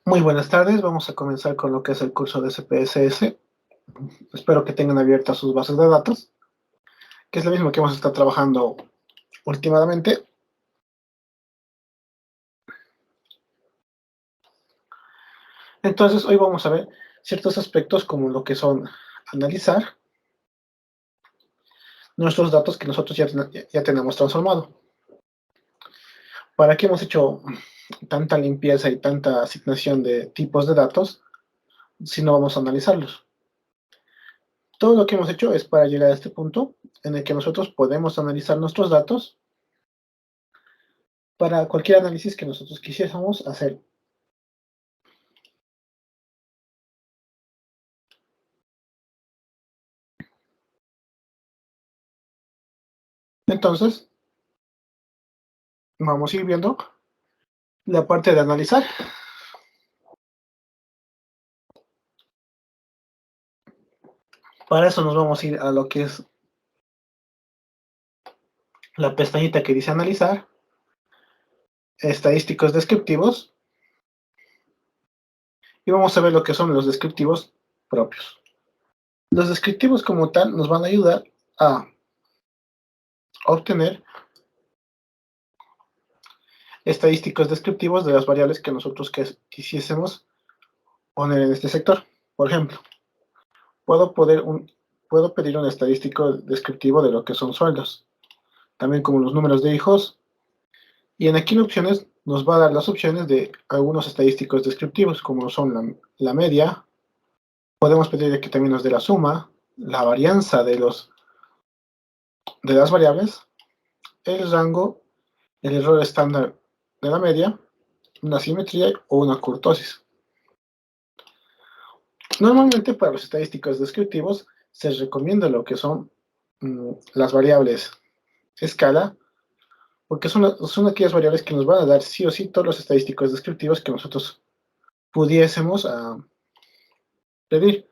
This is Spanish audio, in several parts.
Muy buenas tardes, vamos a comenzar con lo que es el curso de SPSS. Espero que tengan abiertas sus bases de datos, que es lo mismo que hemos estado trabajando últimamente. Entonces, hoy vamos a ver ciertos aspectos como lo que son analizar nuestros datos que nosotros ya tenemos transformado. ¿Para qué hemos hecho tanta limpieza y tanta asignación de tipos de datos si no vamos a analizarlos? Todo lo que hemos hecho es para llegar a este punto en el que nosotros podemos analizar nuestros datos para cualquier análisis que nosotros quisiésemos hacer. Entonces, vamos a ir viendo la parte de analizar. Para eso nos vamos a ir a lo que es la pestañita que dice analizar, estadísticos descriptivos, y vamos a ver lo que son los descriptivos propios. Los descriptivos como tal nos van a ayudar a obtener estadísticos descriptivos de las variables que nosotros quisiésemos poner en este sector. Por ejemplo, puedo pedir un estadístico descriptivo de lo que son sueldos, también como los números de hijos, y aquí en opciones nos va a dar las opciones de algunos estadísticos descriptivos, como son la media. Podemos pedir que también nos dé la suma, la varianza de las variables, el rango, el error estándar de la media, una simetría o una kurtosis. Normalmente para los estadísticos descriptivos se recomienda lo que son las variables escala, porque son aquellas variables que nos van a dar sí o sí todos los estadísticos descriptivos que nosotros pudiésemos pedir.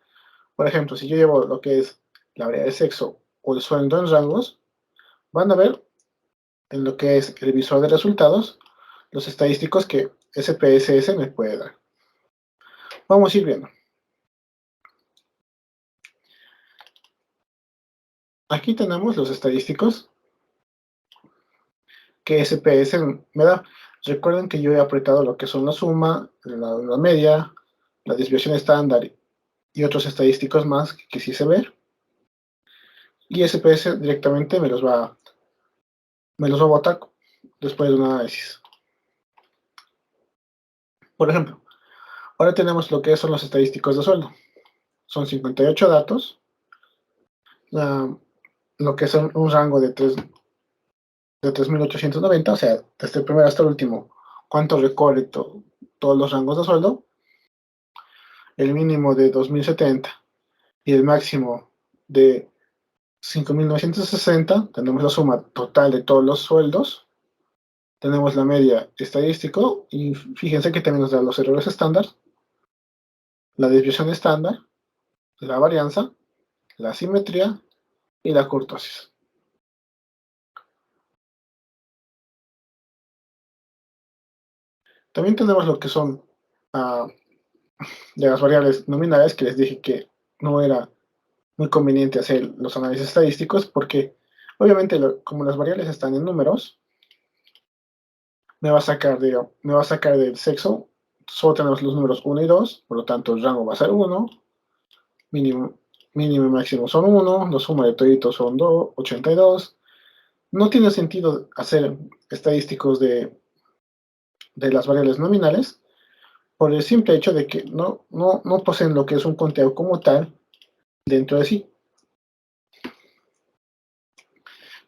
Por ejemplo, si yo llevo lo que es la variable de sexo o el sueldo en rangos, van a ver en lo que es el visor de resultados los estadísticos que SPSS me puede dar. Vamos a ir viendo. Aquí tenemos los estadísticos que SPS me da. Recuerden que yo he apretado lo que son la suma, la media, la desviación estándar y otros estadísticos más que quisiese ver. Y SPS directamente me los va a botar después de un análisis. Por ejemplo, ahora tenemos lo que son los estadísticos de sueldo. Son 58 datos, lo que es un rango de 3.890, o sea, desde el primero hasta el último, cuánto recorre todos los rangos de sueldo, el mínimo de 2.070 y el máximo de 5.960, tenemos la suma total de todos los sueldos, tenemos la media estadístico y fíjense que también nos da los errores estándar, la desviación estándar, la varianza, la simetría y la kurtosis. También tenemos lo que son de las variables nominales, que les dije que no era muy conveniente hacer los análisis estadísticos porque obviamente como las variables están en números, me va a sacar del sexo, solo tenemos los números 1 y 2, por lo tanto el rango va a ser 1, mínimo y máximo son 1, la suma de toditos son 82. No tiene sentido hacer estadísticos de las variables nominales por el simple hecho de que no poseen lo que es un conteo como tal dentro de sí.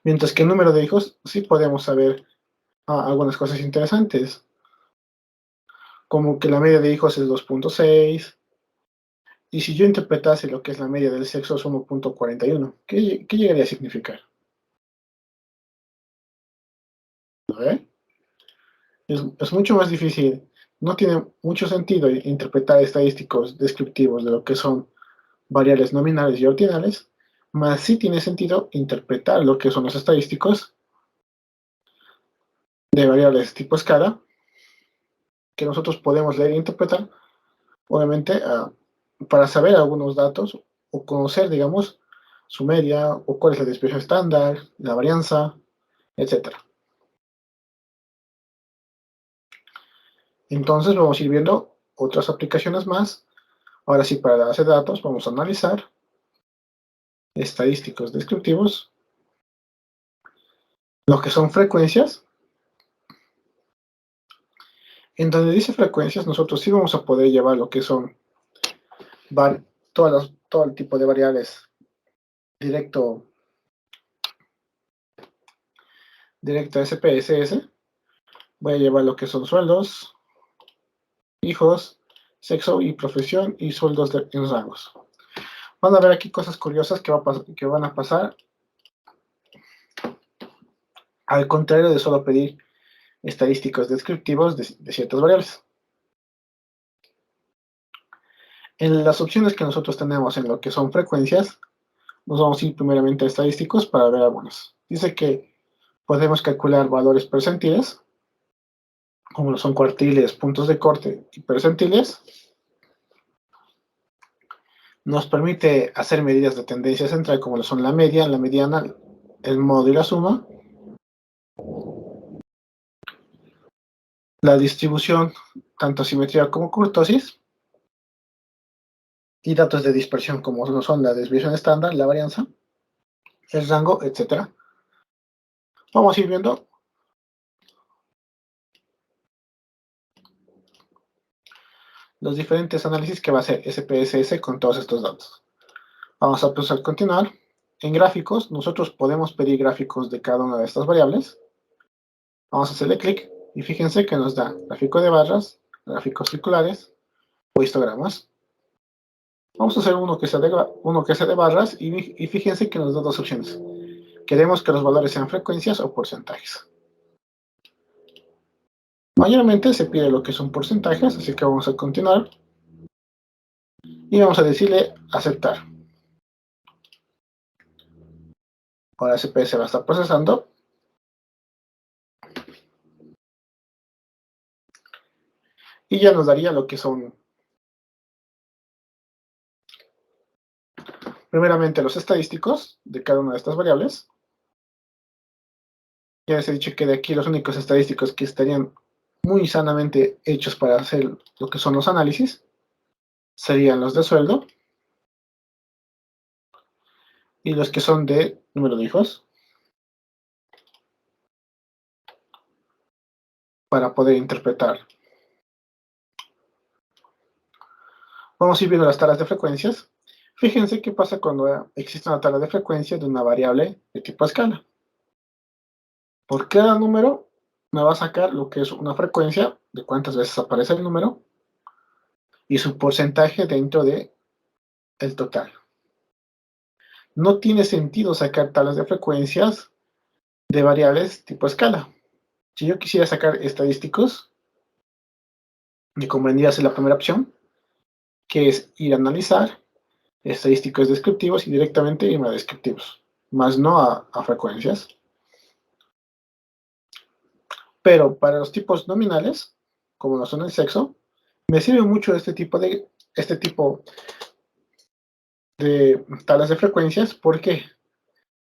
Mientras que el número de hijos sí podemos saber algunas cosas interesantes, como que la media de hijos es 2.6, y si yo interpretase lo que es la media del sexo es 1.41, ¿qué llegaría a significar? ¿Eh? Es mucho más difícil, no tiene mucho sentido interpretar estadísticos descriptivos de lo que son variables nominales y ordinales, más sí tiene sentido interpretar lo que son los estadísticos de variables tipo escala que nosotros podemos leer e interpretar, obviamente, para saber algunos datos o conocer, digamos, su media o cuál es la distribución estándar, la varianza, etcétera. Entonces vamos a ir viendo otras aplicaciones más. Ahora sí, para la base de datos vamos a analizar estadísticos descriptivos, lo que son frecuencias. En donde dice frecuencias, nosotros sí vamos a poder llevar lo que son todo el tipo de variables directo a SPSS. Voy a llevar lo que son sueldos, hijos, sexo y profesión y sueldos en rangos. Van a ver aquí cosas curiosas que van a pasar al contrario de solo pedir estadísticos descriptivos de ciertas variables. En las opciones que nosotros tenemos en lo que son frecuencias, nos vamos a ir primeramente a estadísticos para ver algunas. Dice que podemos calcular valores percentiles, como lo son cuartiles, puntos de corte y percentiles. Nos permite hacer medidas de tendencia central, como lo son la media, la mediana, el modo y la suma. La distribución, tanto simetría como kurtosis. Y datos de dispersión, como lo son la desviación estándar, la varianza, el rango, etc. Vamos a ir viendo los diferentes análisis que va a hacer SPSS con todos estos datos. Vamos a pulsar continuar. En gráficos, nosotros podemos pedir gráficos de cada una de estas variables. Vamos a hacerle clic y fíjense que nos da gráfico de barras, gráficos circulares o histogramas. Vamos a hacer uno que sea de barras y fíjense que nos da dos opciones. Queremos que los valores sean frecuencias o porcentajes. Mayormente se pide lo que son porcentajes, así que vamos a continuar y vamos a decirle aceptar. Ahora SPS va a estar procesando. Y ya nos daría lo que son, primeramente, los estadísticos de cada una de estas variables. Ya les he dicho que de aquí los únicos estadísticos que estarían muy sanamente hechos para hacer lo que son los análisis serían los de sueldo y los que son de número de hijos, para poder interpretar. Vamos a ir viendo las tablas de frecuencias. Fíjense qué pasa cuando existe una tabla de frecuencia de una variable de tipo escala. Por cada número me va a sacar lo que es una frecuencia de cuántas veces aparece el número y su porcentaje dentro de el total. No tiene sentido sacar tablas de frecuencias de variables tipo escala. Si yo quisiera sacar estadísticos, me convendría hacer la primera opción, que es ir a analizar estadísticos descriptivos y directamente irme a descriptivos, más no a frecuencias. Pero para los tipos nominales, como lo son el sexo, me sirve mucho este tipo de tablas de frecuencias porque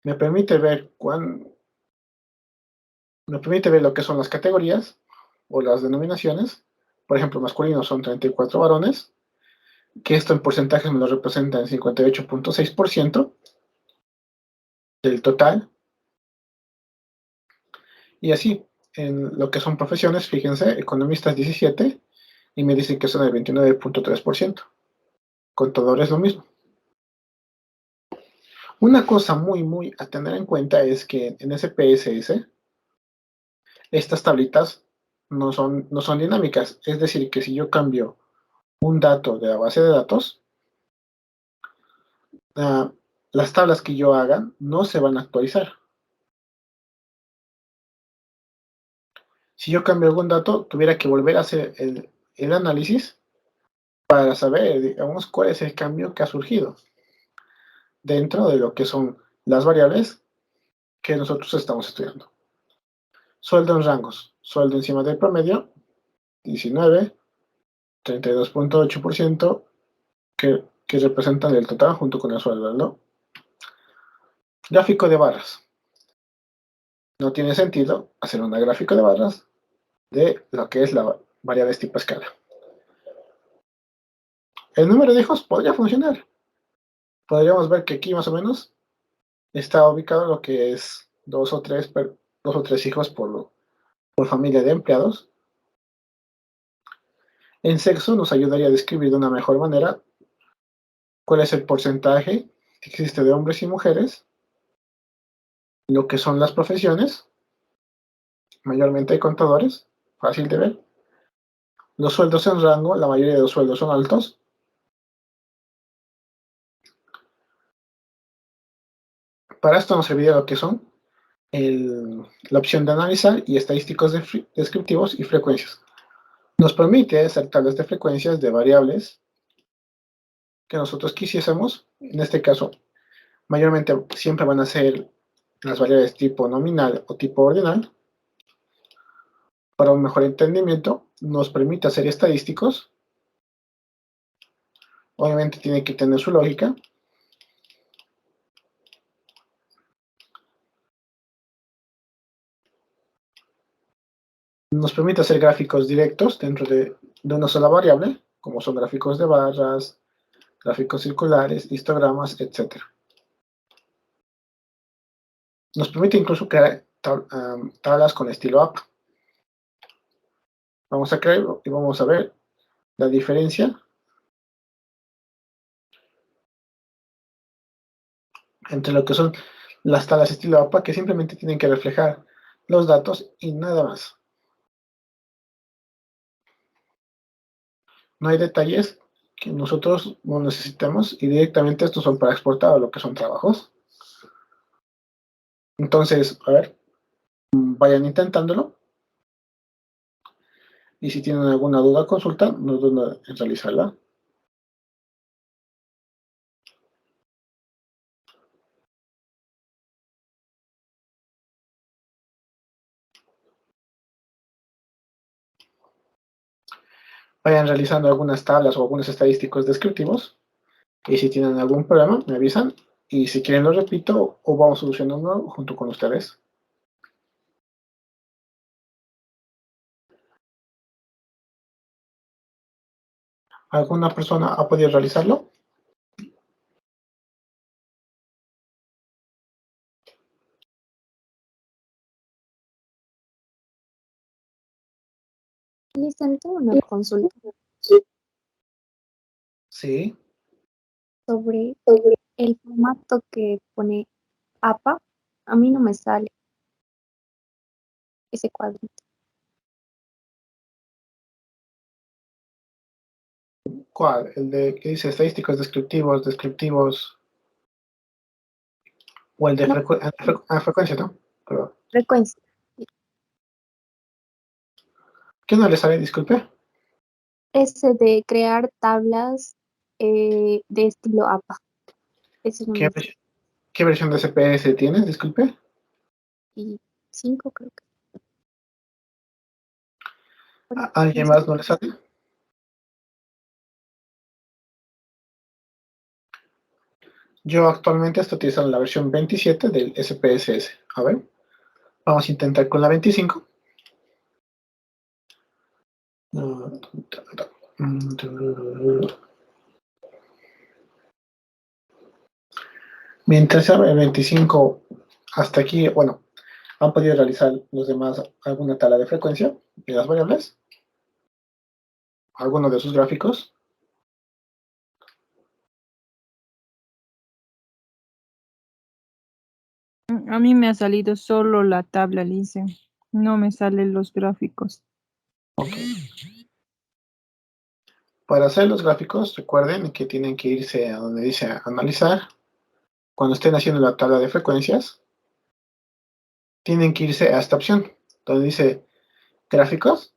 me permite ver lo que son las categorías o las denominaciones. Por ejemplo, masculinos son 34 varones, que esto en porcentajes me lo representa en 58.6% del total. Y así, en lo que son profesiones, fíjense, economistas 17, y me dicen que son el 29.3%. Contadores lo mismo. Una cosa muy a tener en cuenta es que en SPSS estas tablitas no son dinámicas. Es decir, que si yo cambio un dato de la base de datos, las tablas que yo haga no se van a actualizar. Si yo cambio algún dato, tuviera que volver a hacer el análisis para saber, digamos, cuál es el cambio que ha surgido dentro de lo que son las variables que nosotros estamos estudiando. Sueldo en rangos, sueldo encima del promedio, 19, 32.8% que representan el total junto con el sueldo, ¿no? Gráfico de barras. No tiene sentido hacer una gráfico de barras de lo que es la variable tipo escala. El número de hijos podría funcionar. Podríamos ver que aquí más o menos está ubicado lo que es dos o tres hijos por familia de empleados. En sexo nos ayudaría a describir de una mejor manera cuál es el porcentaje que existe de hombres y mujeres, lo que son las profesiones, mayormente hay contadores, fácil de ver. Los sueldos en rango, la mayoría de los sueldos son altos. Para esto nos serviría lo que son la opción de analizar y estadísticos descriptivos y frecuencias. Nos permite hacer tablas de frecuencias de variables que nosotros quisiésemos. En este caso, mayormente siempre van a ser las variables tipo nominal o tipo ordinal. Para un mejor entendimiento, nos permite hacer estadísticos. Obviamente tiene que tener su lógica. Nos permite hacer gráficos directos dentro de una sola variable, como son gráficos de barras, gráficos circulares, histogramas, etc. Nos permite incluso crear tablas con estilo APA. Vamos a crear y vamos a ver la diferencia entre lo que son las tablas estilo APA, que simplemente tienen que reflejar los datos y nada más. No hay detalles que nosotros no necesitemos y directamente estos son para exportar a lo que son trabajos. Entonces, a ver, vayan intentándolo. Y si tienen alguna duda o consulta, no duden en realizarla. Vayan realizando algunas tablas o algunos estadísticos descriptivos. Y si tienen algún problema, me avisan. Y si quieren lo repito o vamos solucionando junto con ustedes. ¿Alguna persona ha podido realizarlo? Listo, tengo una consulta Sí. sobre el formato que pone APA. A mí no me sale ese cuadrito. ¿Cuál? El de que dice estadísticos descriptivos, o el de No, frecuencia, ¿no? Perdón. frecuencia. ¿Qué no le sale? Disculpe. Ese de crear tablas de estilo APA. Ese no ¿Qué, me sale. qué versión de CPS tienes? Disculpe. Y 5 creo que. ¿A alguien más no le sale? Yo actualmente estoy utilizando la versión 27 del SPSS. A ver, vamos a intentar con la 25. Mientras sea el 25 hasta aquí, bueno, han podido realizar los demás alguna tabla de frecuencia de las variables, alguno de sus gráficos. A mí me ha salido solo la tabla, Lice. No me salen los gráficos. Ok. Para hacer los gráficos, recuerden que tienen que irse a donde dice analizar. Cuando estén haciendo la tabla de frecuencias, tienen que irse a esta opción, donde dice gráficos,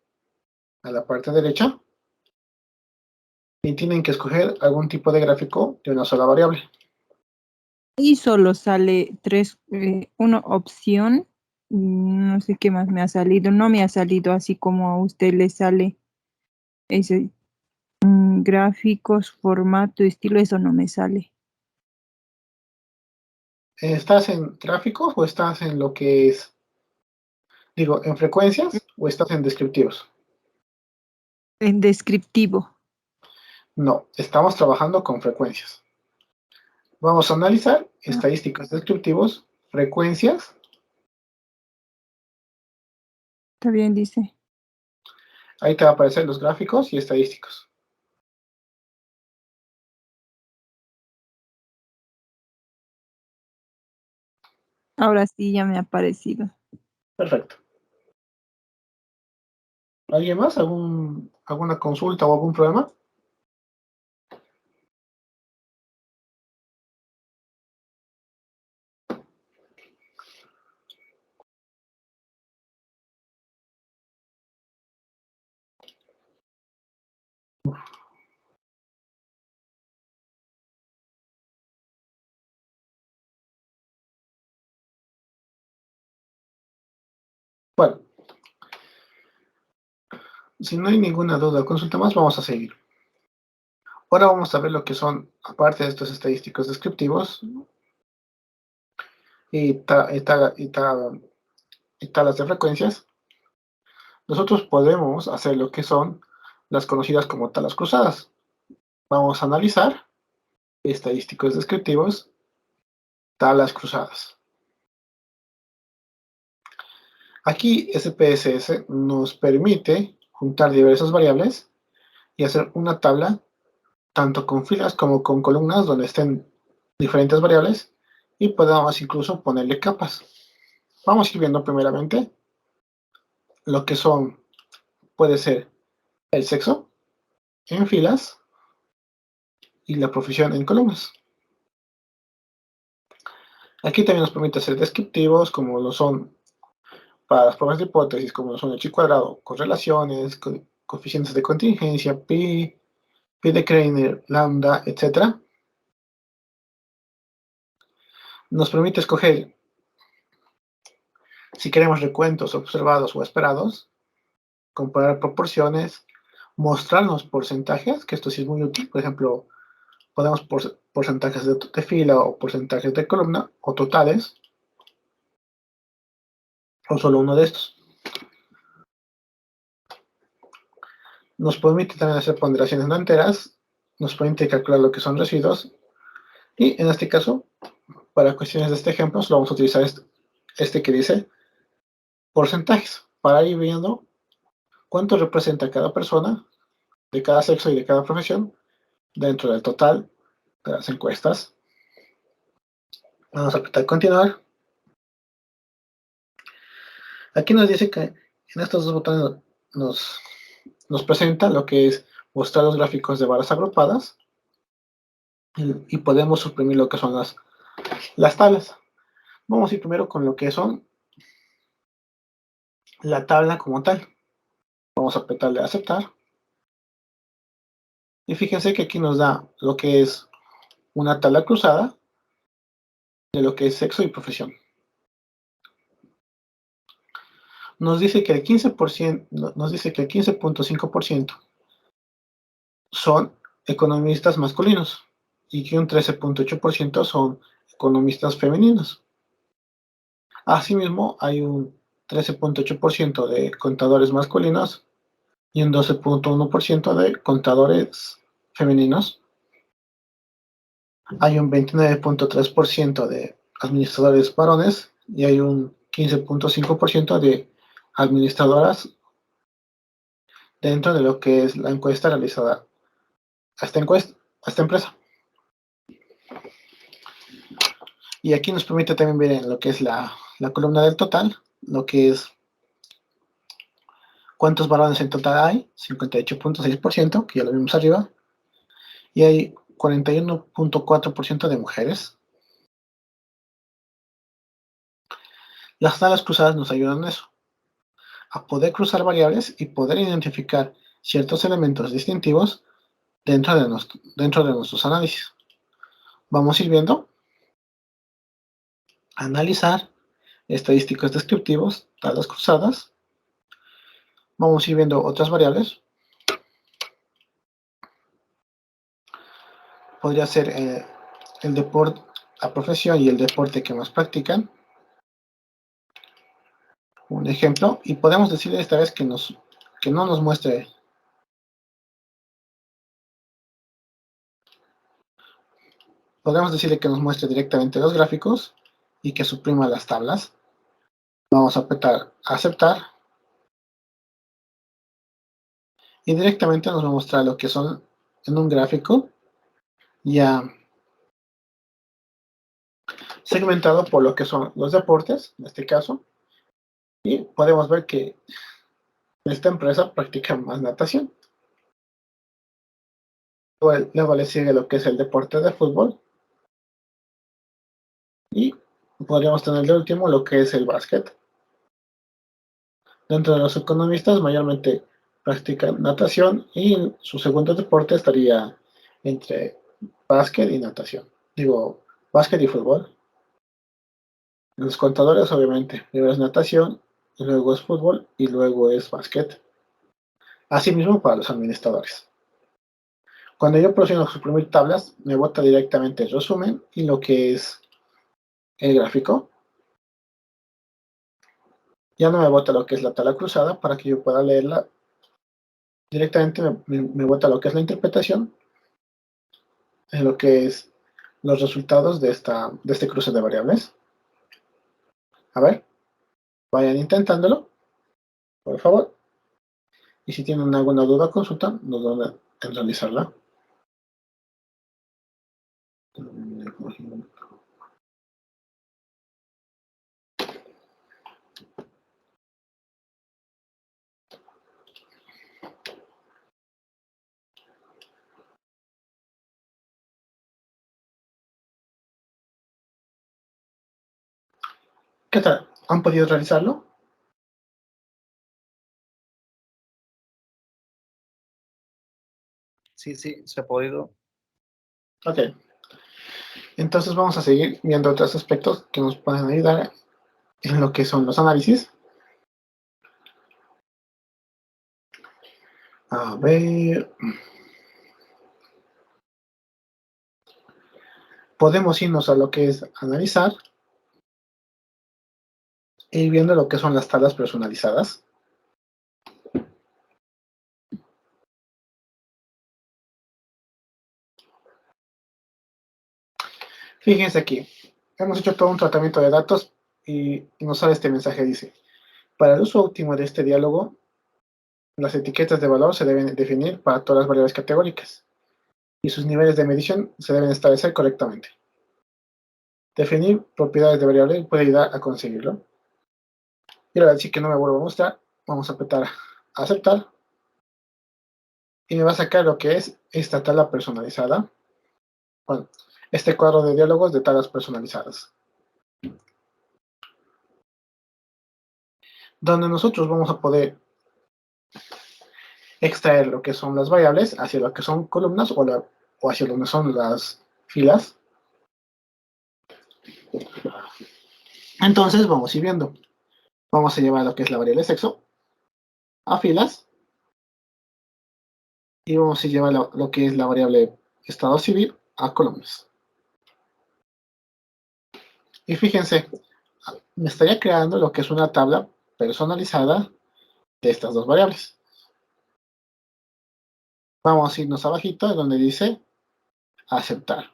a la parte derecha, y tienen que escoger algún tipo de gráfico de una sola variable. Y solo sale una opción. No sé qué más me ha salido. No me ha salido así como a usted le sale Ese, gráficos, formato, estilo, eso no me sale. ¿Estás en gráficos o estás en lo que es, digo, en frecuencias o estás en descriptivos? En descriptivo. No, estamos trabajando con frecuencias. Vamos a analizar Ah, estadísticos descriptivos, frecuencias. está bien, dice. Ahí te va a aparecer los gráficos y estadísticos. Ahora sí ya me ha aparecido. Perfecto. ¿Alguien más? ¿Alguna consulta o algún problema? Bueno, si no hay ninguna duda o consulta más, vamos a seguir. Ahora vamos a ver lo que son, aparte de estos estadísticos descriptivos y tablas de frecuencias, nosotros podemos hacer lo que son las conocidas como tablas cruzadas. Vamos a analizar estadísticos descriptivos, tablas cruzadas. Aquí SPSS nos permite juntar diversas variables y hacer una tabla tanto con filas como con columnas donde estén diferentes variables y podamos incluso ponerle capas. Vamos a ir viendo primeramente lo que son, puede ser el sexo en filas y la profesión en columnas. Aquí también nos permite hacer descriptivos como lo son para las pruebas de hipótesis, como lo son el chi cuadrado, correlaciones, coeficientes de contingencia, pi de Kreiner, lambda, etc. Nos permite escoger si queremos recuentos observados o esperados, comparar proporciones, mostrarnos porcentajes, que esto sí es muy útil. Por ejemplo, podemos porcentajes de fila o porcentajes de columna o totales, o solo uno de estos. Nos permite también hacer ponderaciones no enteras, nos permite calcular lo que son residuos y en este caso, para cuestiones de este ejemplo, solo vamos a utilizar este que dice porcentajes para ir viendo cuánto representa cada persona de cada sexo y de cada profesión dentro del total de las encuestas. Vamos a apretar continuar. Aquí nos dice que en estos dos botones nos presenta lo que es mostrar los gráficos de barras agrupadas y podemos suprimir lo que son las tablas. Vamos a ir primero con lo que son la tabla como tal. Vamos a apretarle a aceptar. Y fíjense que aquí nos da lo que es una tabla cruzada de lo que es sexo y profesión. Nos dice que el 15%, nos dice que el 15.5% son economistas masculinos y que un 13.8% son economistas femeninos. Asimismo, hay un 13.8% de contadores masculinos y un 12.1% de contadores femeninos. Hay un 29.3% de administradores varones y hay un 15.5% de administradoras dentro de lo que es la encuesta realizada a esta empresa. Y aquí nos permite también ver en lo que es la columna del total, lo que es cuántos varones en total hay, 58.6%, que ya lo vimos arriba, y hay 41.4% de mujeres. Las tablas cruzadas nos ayudan en eso, a poder cruzar variables y poder identificar ciertos elementos distintivos dentro de nuestros análisis. Vamos a ir viendo, analizar estadísticos descriptivos, tablas cruzadas. Vamos a ir viendo otras variables. podría ser el deporte, la profesión y el deporte que más practican. Un ejemplo, y podemos decirle esta vez que no nos muestre. Podemos decirle que nos muestre directamente los gráficos y que suprima las tablas. Vamos a apretar aceptar. Y directamente nos va a mostrar lo que son en un gráfico ya segmentado por lo que son los deportes, en este caso. Y podemos ver que esta empresa practica más natación. Luego le sigue lo que es el deporte de fútbol. Y podríamos tener de último lo que es el básquet. Dentro de los economistas mayormente practican natación y su segundo deporte estaría entre básquet y natación. Digo, básquet y fútbol. Los contadores obviamente, primero es natación, y luego es fútbol y luego es básquet. Asimismo para los administradores. Cuando yo presiono suprimir tablas, me bota directamente el resumen y lo que es el gráfico. Ya no me bota lo que es la tabla cruzada para que yo pueda leerla. Directamente me bota lo que es la interpretación, en lo que es los resultados de este cruce de variables. A ver, vayan intentándolo, por favor. Y si tienen alguna duda o consulta, no duden en realizarla. ¿Qué tal? ¿Han podido realizarlo? Sí, se ha podido. Ok. Entonces vamos a seguir viendo otros aspectos que nos pueden ayudar en lo que son los análisis. A ver. Podemos irnos a lo que es analizar e ir viendo lo que son las tablas personalizadas. Fíjense aquí, hemos hecho todo un tratamiento de datos y nos sale este mensaje, dice, para el uso óptimo de este diálogo, las etiquetas de valor se deben definir para todas las variables categóricas y sus niveles de medición se deben establecer correctamente. Definir propiedades de variable puede ayudar a conseguirlo. Y ahora sí que no me vuelvo a mostrar, vamos a apretar a aceptar y me va a sacar lo que es esta tabla personalizada. Bueno, este cuadro de diálogos de tablas personalizadas, donde nosotros vamos a poder extraer lo que son las variables hacia lo que son columnas o hacia lo que son las filas. Entonces vamos a ir viendo. Vamos a llevar lo que es la variable sexo a filas y vamos a llevar lo que es la variable estado civil a columnas. Y fíjense, me estaría creando lo que es una tabla personalizada de estas dos variables. Vamos a irnos abajito donde dice aceptar.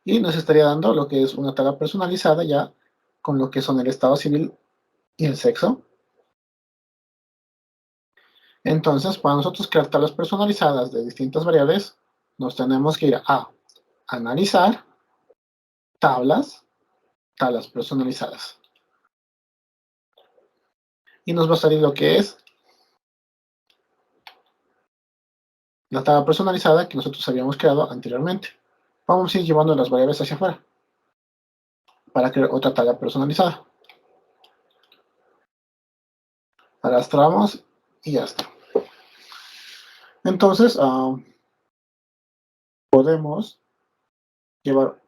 Y nos estaría dando lo que es una tabla personalizada ya con lo que son el estado civil y el sexo. Entonces, para nosotros crear tablas personalizadas de distintas variables, nos tenemos que ir a analizar tablas personalizadas. Y nos va a salir lo que es la tabla personalizada que nosotros habíamos creado anteriormente. Vamos a ir llevando las variables hacia afuera para crear otra tabla personalizada. Arrastramos y ya está. Entonces, podemos llevar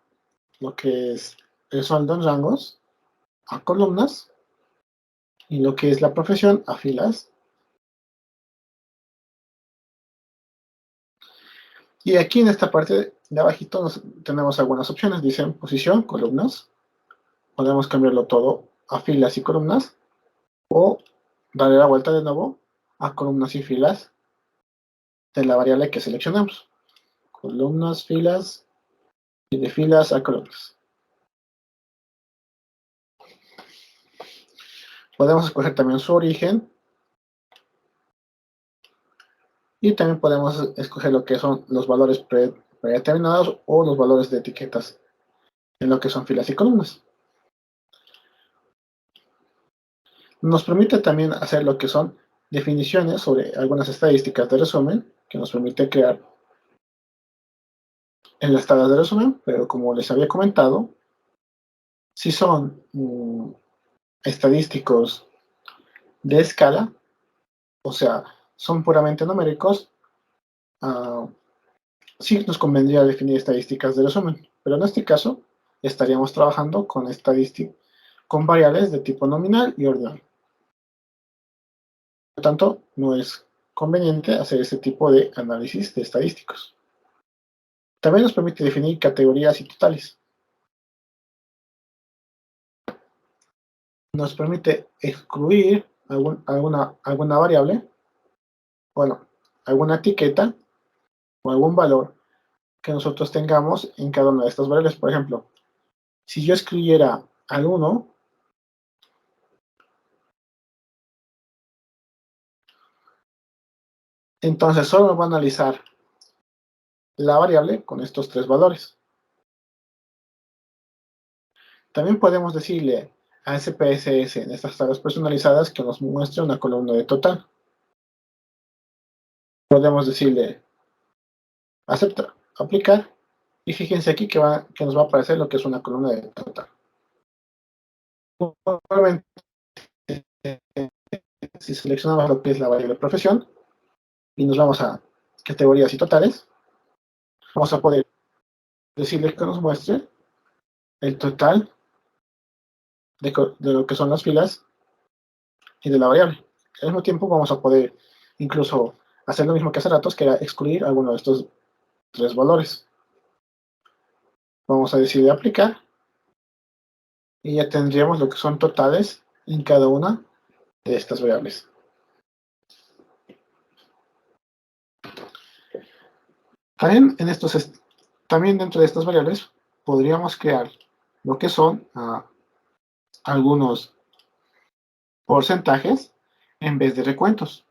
lo que es el saldo en rangos a columnas y lo que es la profesión a filas. Y aquí en esta parte de abajito tenemos algunas opciones. Dicen posición, columnas. Podemos cambiarlo todo a filas y columnas. O darle la vuelta de nuevo a columnas y filas de la variable que seleccionamos. Columnas, filas y de filas a columnas. Podemos escoger también su origen. Y también podemos escoger lo que son los valores predeterminados o los valores de etiquetas en lo que son filas y columnas. Nos permite también hacer lo que son definiciones sobre algunas estadísticas de resumen que nos permite crear en las tablas de resumen, pero como les había comentado, si son estadísticos de escala, o sea, son puramente numéricos, sí nos convendría definir estadísticas de resumen, pero en este caso estaríamos trabajando con con variables de tipo nominal y ordinal. Por lo tanto, no es conveniente hacer este tipo de análisis de estadísticos. También nos permite definir categorías y totales. Nos permite excluir alguna variable, bueno, alguna etiqueta o algún valor que nosotros tengamos en cada una de estas variables. Por ejemplo, si yo excluyera al 1, entonces solo va a analizar la variable con estos tres valores. También podemos decirle a SPSS en estas tablas personalizadas que nos muestre una columna de total. Podemos decirle aceptar, aplicar, y fíjense aquí que nos va a aparecer lo que es una columna de total. Nuevamente, si seleccionamos lo que es la variable profesión y nos vamos a categorías y totales, vamos a poder decirle que nos muestre el total de lo que son las filas y de la variable. Al mismo tiempo vamos a poder incluso hacer lo mismo que hace ratos, que era excluir alguno de estos tres valores. Vamos a decidir aplicar y ya tendríamos lo que son totales en cada una de estas variables. También dentro de estas variables podríamos crear lo que son algunos porcentajes en vez de recuentos.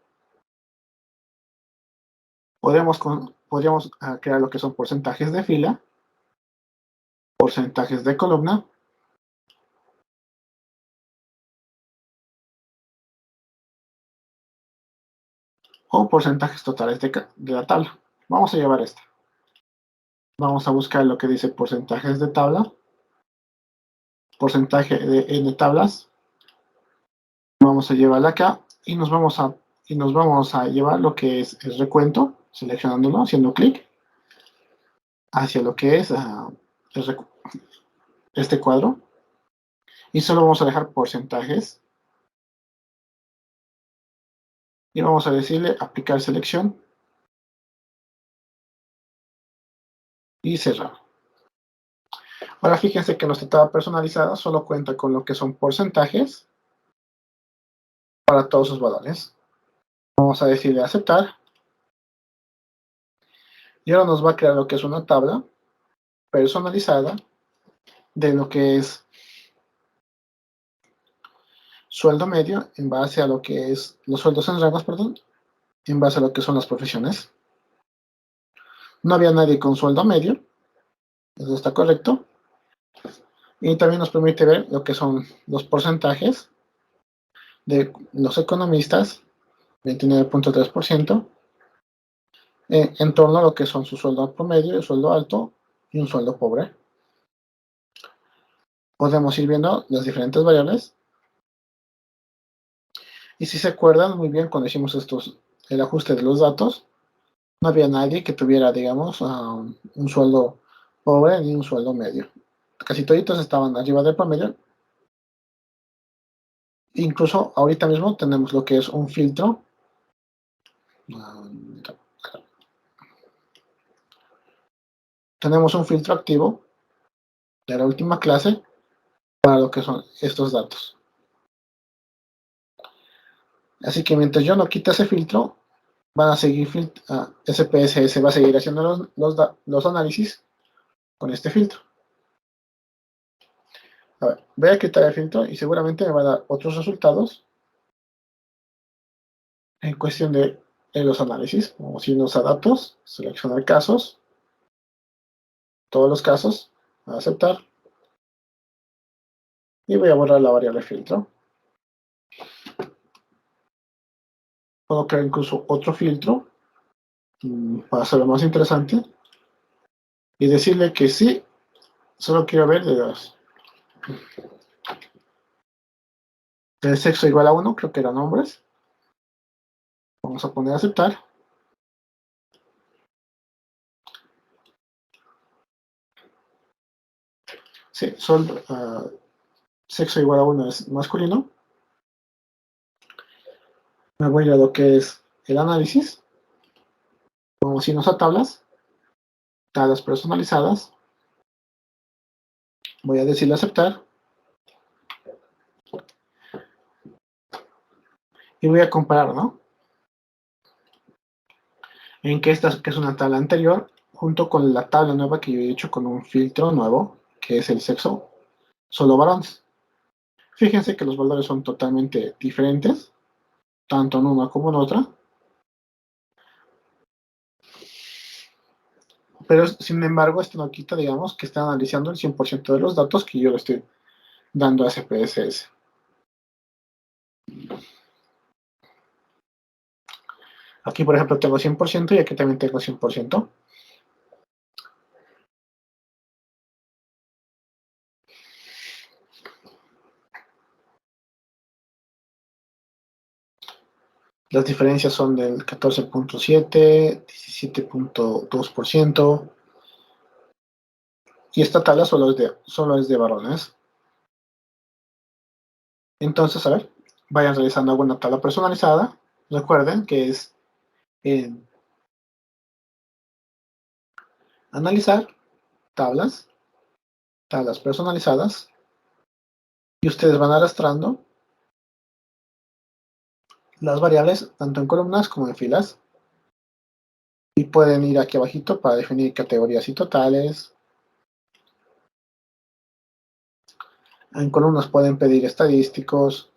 Podríamos crear lo que son porcentajes de fila, porcentajes de columna, o porcentajes totales de la tabla. Vamos a llevar esta. Vamos a buscar lo que dice porcentajes de tabla, porcentaje de n tablas. Vamos a llevarla acá y nos vamos a llevar lo que es el recuento, seleccionándolo, haciendo clic hacia lo que es este cuadro. Y solo vamos a dejar porcentajes. Y vamos a decirle aplicar selección y cerrar. Ahora fíjense que nuestra tabla personalizada solo cuenta con lo que son porcentajes para todos sus valores. Vamos a decirle aceptar. Y ahora nos va a crear lo que es una tabla personalizada de lo que es sueldo medio en base a lo que es los sueldos en rangos, perdón, en base a lo que son las profesiones. No había nadie con sueldo medio, eso está correcto. Y también nos permite ver lo que son los porcentajes de los economistas, 29.3%, en torno a lo que son su sueldo promedio, el sueldo alto y un sueldo pobre. Podemos ir viendo las diferentes variables. Y si se acuerdan muy bien cuando hicimos el ajuste de los datos, no había nadie que tuviera, digamos, un sueldo pobre ni un sueldo medio. Casi toditos estaban arriba del promedio. Incluso ahorita mismo tenemos lo que es un filtro. tenemos un filtro activo de la última clase para lo que son estos datos. Así que mientras yo no quite ese filtro, van a seguir SPSS va a seguir haciendo los análisis con este filtro. A ver, voy a quitar el filtro y seguramente me va a dar otros resultados en cuestión de los análisis, como si nos a datos, seleccionar casos, todos los casos, aceptar, y voy a borrar la variable filtro. Puedo crear incluso otro filtro para hacerlo más interesante y decirle que sí, solo quiero ver del sexo igual a 1, creo que eran hombres. Vamos a poner aceptar. Sí, sexo igual a 1 es masculino. Me voy a lo que es el análisis. Vamos a irnos a tablas personalizadas. Voy a decirle aceptar. Y voy a comparar, ¿no? En que esta que es una tabla anterior, junto con la tabla nueva que yo he hecho con un filtro nuevo, que es el sexo, solo varones. Fíjense que los valores son totalmente diferentes, tanto en una como en otra. Pero, sin embargo, esto no quita, digamos, que está analizando el 100% de los datos que yo le estoy dando a SPSS. Aquí, por ejemplo, tengo 100% y aquí también tengo 100%. Las diferencias son del 14.7, 17.2%. Y esta tabla solo es de varones. Entonces, a ver, vayan realizando alguna tabla personalizada. Recuerden que es en analizar tablas personalizadas. Y ustedes van arrastrando las variables tanto en columnas como en filas. Y pueden ir aquí abajito para definir categorías y totales. En columnas pueden pedir estadísticos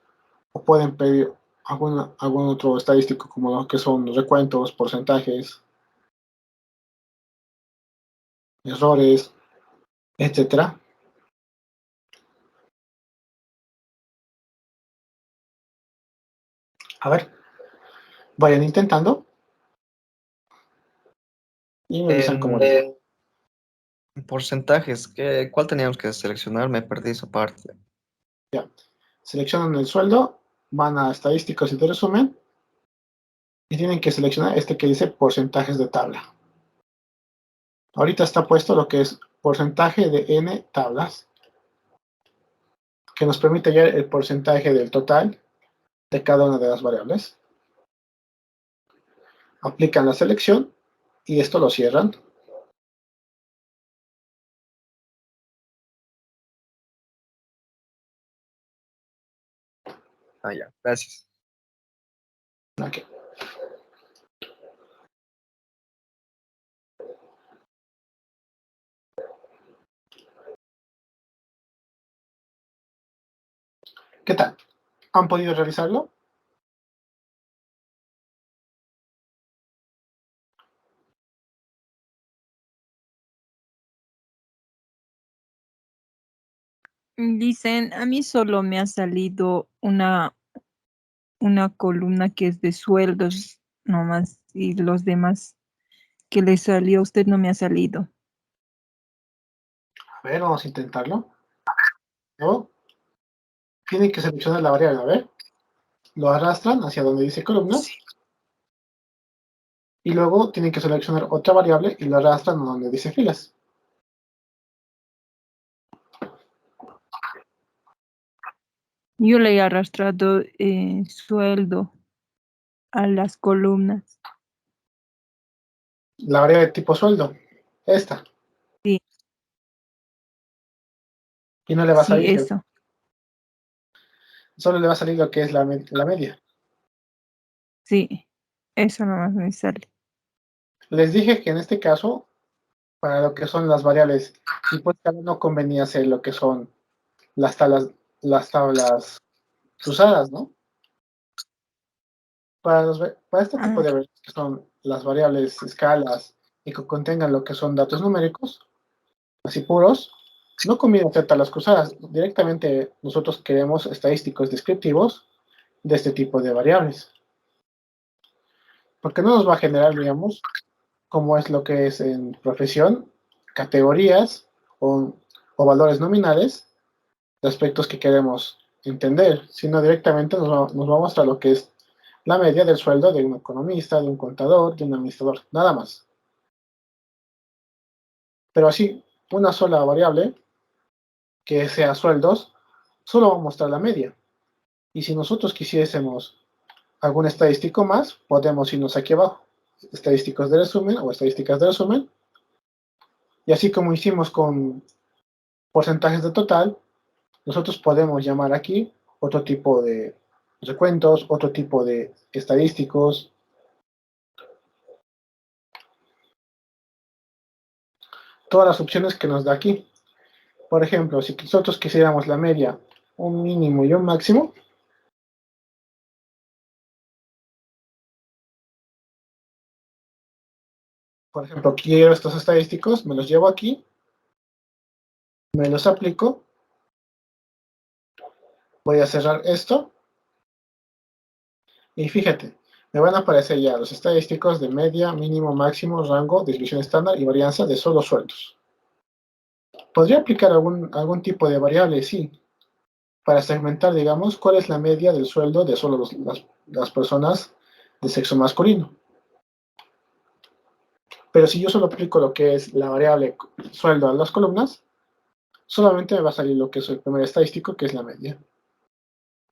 o pueden pedir algún otro estadístico como lo que son los recuentos, porcentajes, errores, etcétera. A ver, vayan intentando y me avisan cómo les va. Porcentajes, ¿cuál teníamos que seleccionar? Me perdí esa parte. Ya. Seleccionan el sueldo, van a estadísticos y de resumen y tienen que seleccionar este que dice porcentajes de tabla. Ahorita está puesto lo que es porcentaje de n tablas, que nos permite hallar el porcentaje del total de cada una de las variables. Aplican la selección y esto lo cierran. Ah, ya, gracias. Okay. ¿Qué tal? ¿Han podido realizarlo? Dicen, a mí solo me ha salido una columna que es de sueldos nomás y los demás que le salió a usted no me ha salido. A ver, vamos a intentarlo. ¿No? Tienen que seleccionar la variable, a ver. Lo arrastran hacia donde dice columnas. Y luego tienen que seleccionar otra variable y lo arrastran a donde dice filas. Yo le he arrastrado sueldo a las columnas. La variable de tipo sueldo. Esta. Y no le va a Sí, salir, eso. solo le va a salir lo que es la media. Sí, eso nomás me sale. Les dije que en este caso, para lo que son las variables tipo escala, no convenía hacer lo que son las tablas cruzadas, ¿no? Para este tipo Ah, de variables que son las variables escalas y que contengan lo que son datos numéricos, así puros, no conviene hacer tablas cruzadas. Directamente nosotros queremos estadísticos descriptivos de este tipo de variables. Porque no nos va a generar, digamos, como es lo que es en profesión, categorías o valores nominales de aspectos que queremos entender, sino directamente nos va a mostrar lo que es la media del sueldo de un economista, de un contador, de un administrador, nada más. Pero así, una sola variable que sea sueldos, solo va a mostrar la media. Y si nosotros quisiésemos algún estadístico más, podemos irnos aquí abajo, estadísticos de resumen o estadísticas de resumen, y así como hicimos con porcentajes de total, nosotros podemos llamar aquí otro tipo de recuentos, otro tipo de estadísticos, todas las opciones que nos da aquí. Por ejemplo, si nosotros quisiéramos la media, un mínimo y un máximo, por ejemplo, quiero estos estadísticos, me los llevo aquí, me los aplico, voy a cerrar esto, y fíjate, me van a aparecer ya los estadísticos de media, mínimo, máximo, rango, distribución estándar y varianza de solo sueldos. ¿Podría aplicar algún tipo de variable? Sí, para segmentar, digamos, cuál es la media del sueldo de solo las personas de sexo masculino. Pero si yo solo aplico lo que es la variable sueldo a las columnas, solamente me va a salir lo que es el primer estadístico, que es la media.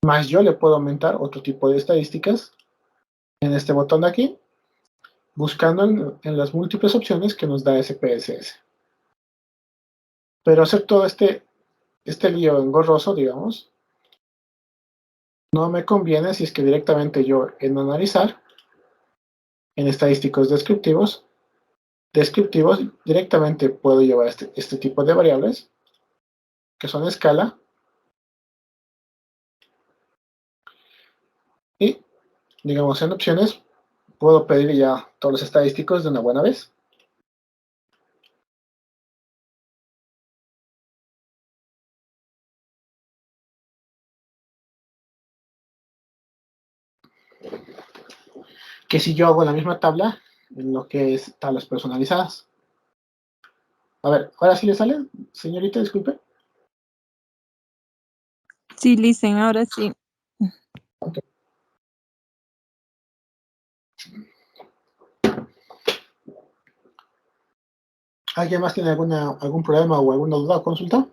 Más yo le puedo aumentar otro tipo de estadísticas en este botón de aquí, buscando en las múltiples opciones que nos da SPSS. Pero hacer todo este lío engorroso, digamos, no me conviene si es que directamente yo en analizar, en estadísticos descriptivos, directamente puedo llevar este tipo de variables, que son escala, y, digamos, en opciones, puedo pedir ya todos los estadísticos de una buena vez. Que si yo hago la misma tabla, en lo que es tablas personalizadas. A ver, ¿ahora sí le sale, señorita? Disculpe. sí, listen, ahora sí. Okay. ¿Alguien más tiene algún problema o alguna duda o consulta?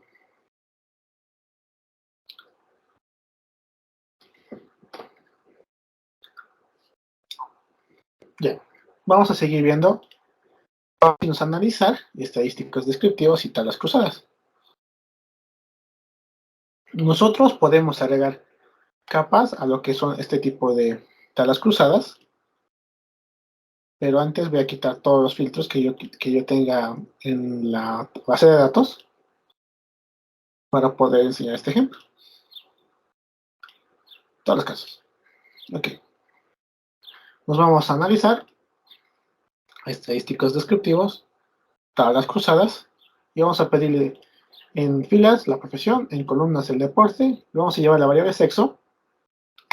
Bien, vamos a seguir viendo. Vamos a analizar estadísticos descriptivos y tablas cruzadas. Nosotros podemos agregar capas a lo que son este tipo de tablas cruzadas, pero antes voy a quitar todos los filtros que yo tenga en la base de datos para poder enseñar este ejemplo. Todos los casos. Ok. Nos vamos a analizar estadísticos descriptivos, tablas cruzadas, y vamos a pedirle en filas la profesión, en columnas el deporte, y vamos a llevar la variable sexo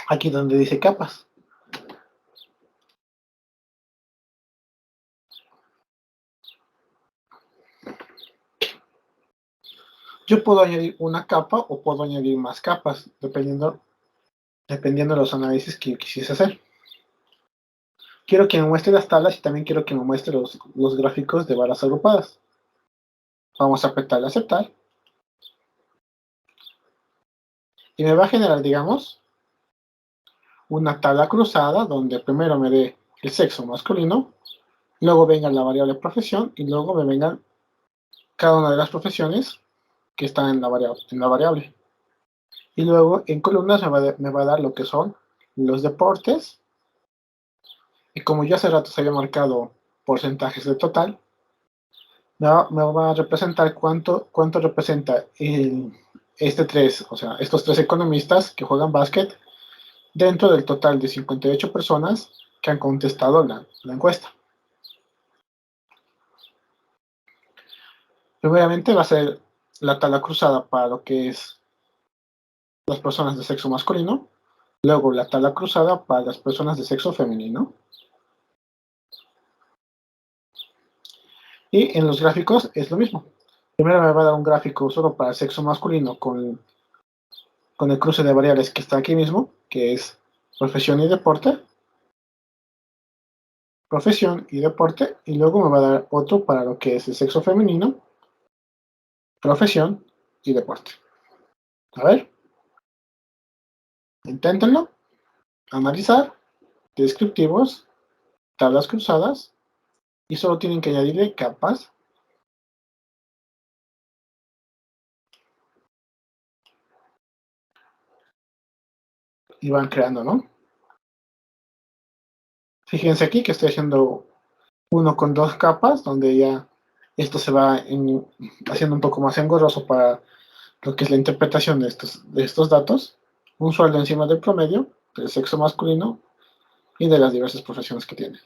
aquí donde dice capas. Yo puedo añadir una capa o puedo añadir más capas, dependiendo de los análisis que yo quisiese hacer. Quiero que me muestre las tablas y también quiero que me muestre los gráficos de barras agrupadas. Vamos a apretar aceptar. Y me va a generar, digamos, una tabla cruzada donde primero me dé el sexo masculino, luego venga la variable profesión y luego me vengan cada una de las profesiones que están en la variable. Y luego en columnas me va a dar lo que son los deportes. Y como ya hace rato se había marcado porcentajes de total, me va a representar cuánto representa o sea, estos tres economistas que juegan básquet dentro del total de 58 personas que han contestado la encuesta. Primeramente va a ser la tabla cruzada para lo que es las personas de sexo masculino, luego la tabla cruzada para las personas de sexo femenino. Y en los gráficos es lo mismo. Primero me va a dar un gráfico solo para el sexo masculino con el cruce de variables que está aquí mismo, que es profesión y deporte. Profesión y deporte. Y luego me va a dar otro para lo que es el sexo femenino, profesión y deporte. A ver. Inténtenlo. Analizar. Descriptivos. Tablas cruzadas. Y solo tienen que añadirle capas. Y van creando, ¿no? Fíjense aquí que estoy haciendo uno con dos capas, donde ya esto se va haciendo un poco más engorroso para lo que es la interpretación de estos datos. Un sueldo encima del promedio, del sexo masculino y de las diversas profesiones que tiene.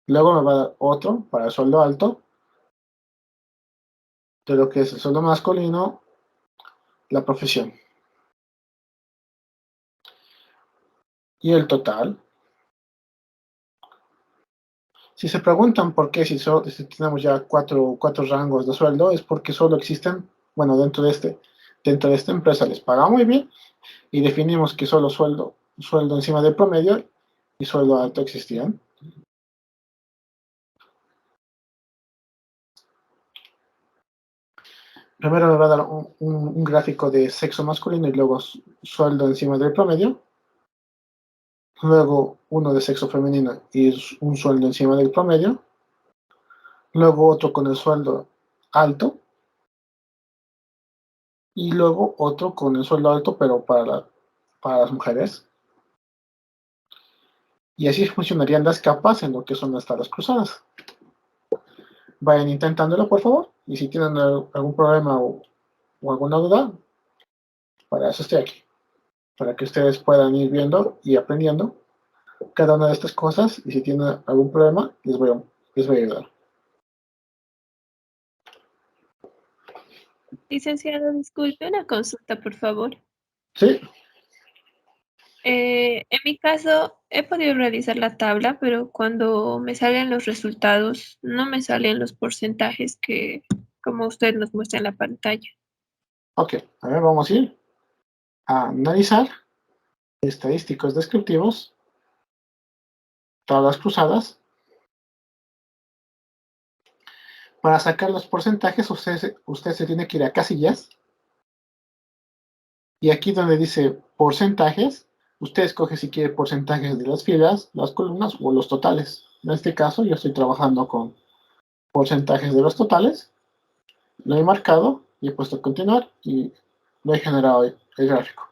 Luego me va a dar otro para el sueldo alto, de lo que es el sueldo masculino, la profesión. Y el total. Si se preguntan por qué si tenemos ya cuatro rangos de sueldo, es porque solo existen, bueno, dentro de esta empresa les paga muy bien y definimos que solo sueldo encima del promedio y sueldo alto existían. Primero me va a dar un gráfico de sexo masculino y luego sueldo encima del promedio. Luego uno de sexo femenino y un sueldo encima del promedio. Luego otro con el sueldo alto. Y luego otro con el sueldo alto, pero para las mujeres. Y así funcionarían las capas en lo que son las tablas cruzadas. Vayan intentándolo, por favor. Y si tienen algún problema o alguna duda, para eso estoy aquí. Para que ustedes puedan ir viendo y aprendiendo cada una de estas cosas. Y si tienen algún problema, les voy a ayudar. Licenciado, disculpe una consulta, por favor. Sí, En mi caso, he podido realizar la tabla, pero cuando me salen los resultados, no me salen los porcentajes que, como usted nos muestra en la pantalla. ok. A ver, vamos a ir a analizar estadísticos descriptivos, tablas cruzadas. Para sacar los porcentajes, usted se tiene que ir a casillas. Y aquí donde dice porcentajes, usted escoge si quiere porcentajes de las filas, las columnas o los totales. En este caso, yo estoy trabajando con porcentajes de los totales. Lo he marcado y he puesto continuar y lo he generado el gráfico.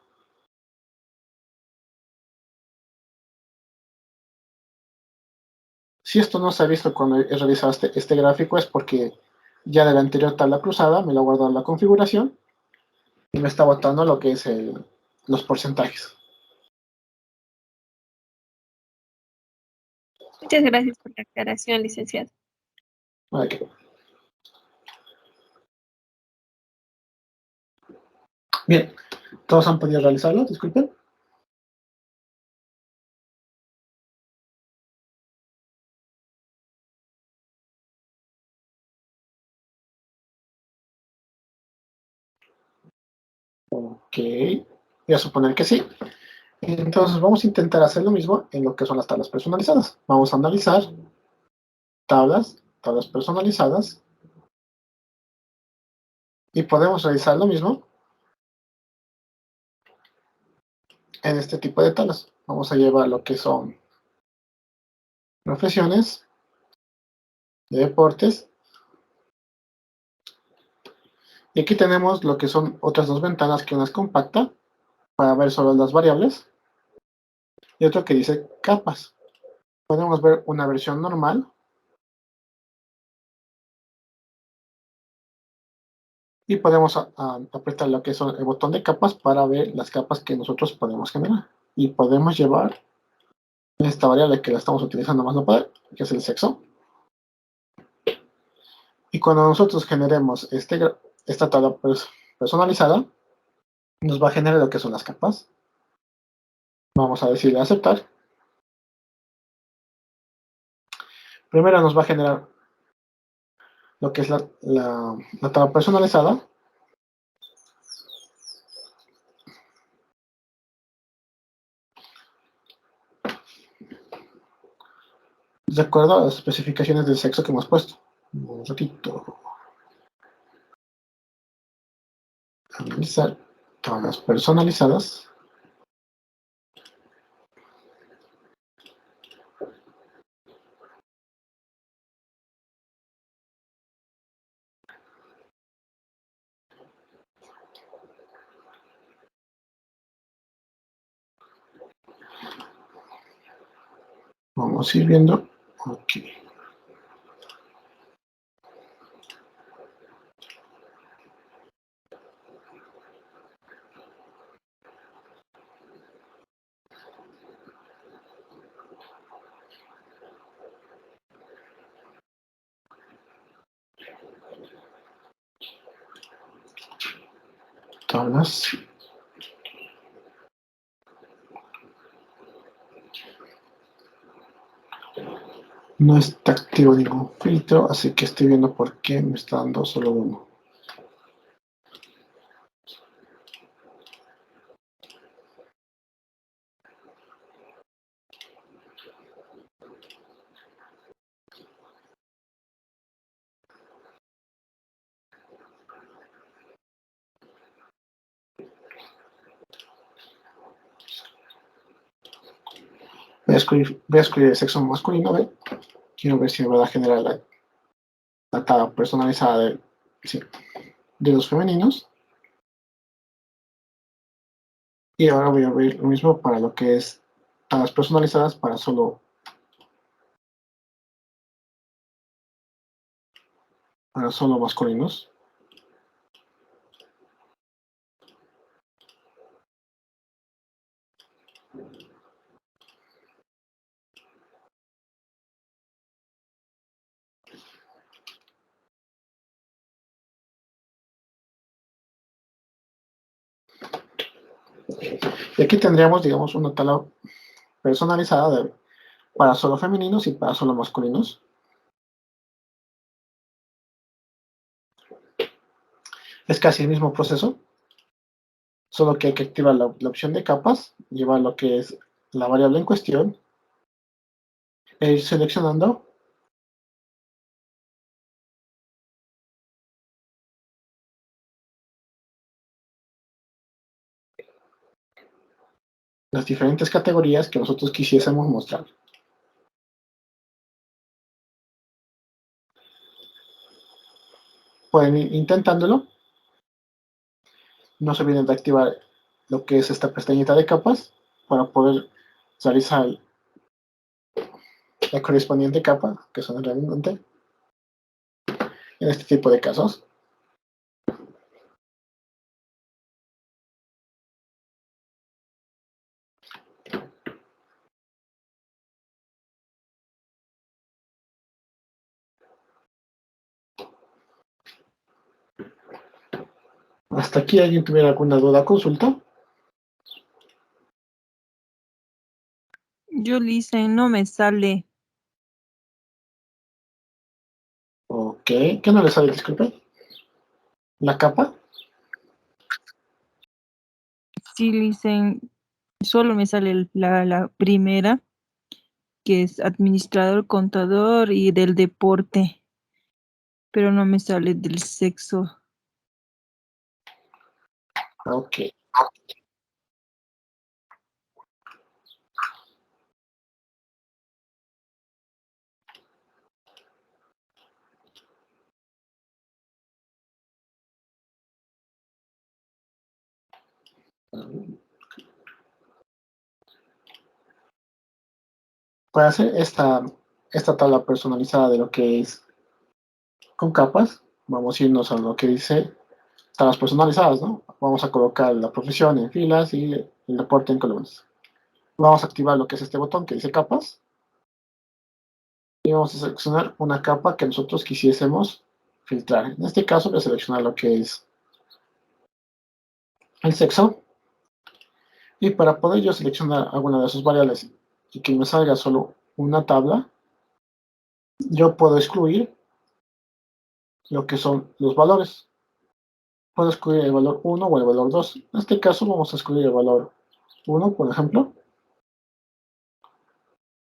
Si esto no se ha visto cuando he realizado este gráfico es porque ya de la anterior tabla cruzada me lo ha guardado en la configuración y me está botando lo que es los porcentajes. Muchas gracias por la aclaración, licenciado. Okay. Bien, ¿todos han podido realizarlo? Disculpen. Ok, voy a suponer que sí. Entonces vamos a intentar hacer lo mismo en lo que son las tablas personalizadas. Vamos a analizar tablas personalizadas. Y podemos realizar lo mismo en este tipo de tablas. Vamos a llevar lo que son profesiones, de deportes Y aquí tenemos lo que son otras dos ventanas, que una es compacta, para ver solo las variables, y otro que dice capas. Podemos ver una versión normal, y podemos apretar lo que es el botón de capas para ver las capas que nosotros podemos generar. Y podemos llevar esta variable que la estamos utilizando más no poder, que es el sexo. Y cuando nosotros generemos esta tabla personalizada, nos va a generar lo que son las capas. Vamos a decirle aceptar. Primero nos va a generar lo que es la tabla personalizada. De acuerdo a las especificaciones del sexo que hemos puesto. Un ratito. Analizar tablas personalizadas. Vamos a ir viendo. Ok. Tablas. No está activo ningún filtro, así que estoy viendo por qué me está dando solo uno. Voy a escribir el sexo masculino, ¿ve? Quiero ver si me va a generar la tabla personalizada sí, de los femeninos. Y ahora voy a ver lo mismo para lo que es tablas personalizadas para solo masculinos. Y aquí tendríamos, digamos, una tabla personalizada para solo femeninos y para solo masculinos. Es casi el mismo proceso, solo que hay que activar la opción de capas, llevar lo que es la variable en cuestión, e ir seleccionando las diferentes categorías que nosotros quisiésemos mostrar. Pueden ir intentándolo. No se olviden de activar lo que es esta pestañita de capas para poder realizar la correspondiente capa, que son realmente en este tipo de casos. Hasta aquí, ¿alguien tuviera alguna duda o consulta? Yo Lisa, no me sale. Ok, ¿qué no le sale? Disculpe. ¿La capa? Sí, Lisa, solo me sale la primera, que es administrador, contador y del deporte, pero no me sale del sexo. Ok. Para hacer esta tabla personalizada de lo que es con capas, vamos a irnos a lo que dice tablas personalizadas, ¿no? Vamos a colocar la profesión en filas y el deporte en columnas. Vamos a activar lo que es este botón que dice capas y vamos a seleccionar una capa que nosotros quisiésemos filtrar. En este caso voy a seleccionar lo que es el sexo, y para poder yo seleccionar alguna de sus variables y que me salga solo una tabla, yo puedo excluir lo que son los valores. Puedo excluir el valor 1 o el valor 2. En este caso vamos a excluir el valor 1, por ejemplo.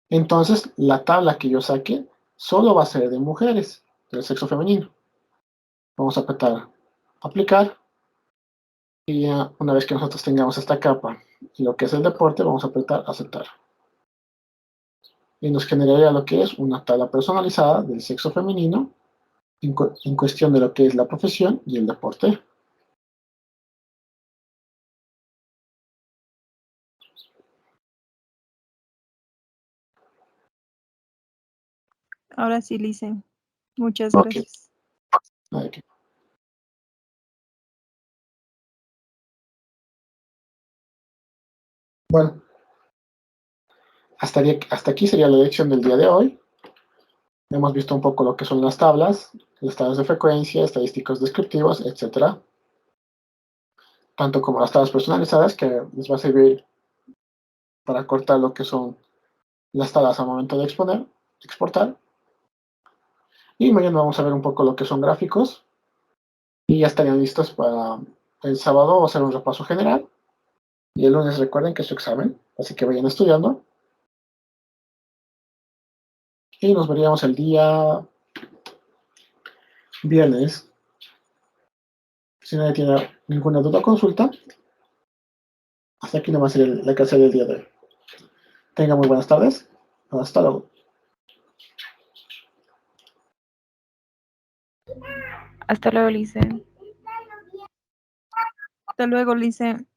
Entonces, la tabla que yo saque solo va a ser de mujeres, del sexo femenino. Vamos a apretar aplicar. Y ya una vez que nosotros tengamos esta capa y lo que es el deporte, vamos a apretar aceptar. Y nos generaría lo que es una tabla personalizada del sexo femenino en cuestión de lo que es la profesión y el deporte. Ahora sí, Licen. Muchas Ok, gracias. ok. Bueno, hasta aquí sería la lección del día de hoy. Hemos visto un poco lo que son las tablas de frecuencia, estadísticos descriptivos, etcétera, tanto como las tablas personalizadas que les va a servir para cortar lo que son las tablas al momento de exportar. Y mañana vamos a ver un poco lo que son gráficos y ya estarían listos para el sábado hacer un repaso general. Y el lunes recuerden que es su examen, así que vayan estudiando. Y nos veríamos el día viernes. Si nadie tiene ninguna duda o consulta, hasta aquí nomás sería la clase del día de hoy. Tengan muy buenas tardes. Hasta luego. Hasta luego, Licen. Hasta luego, Licen.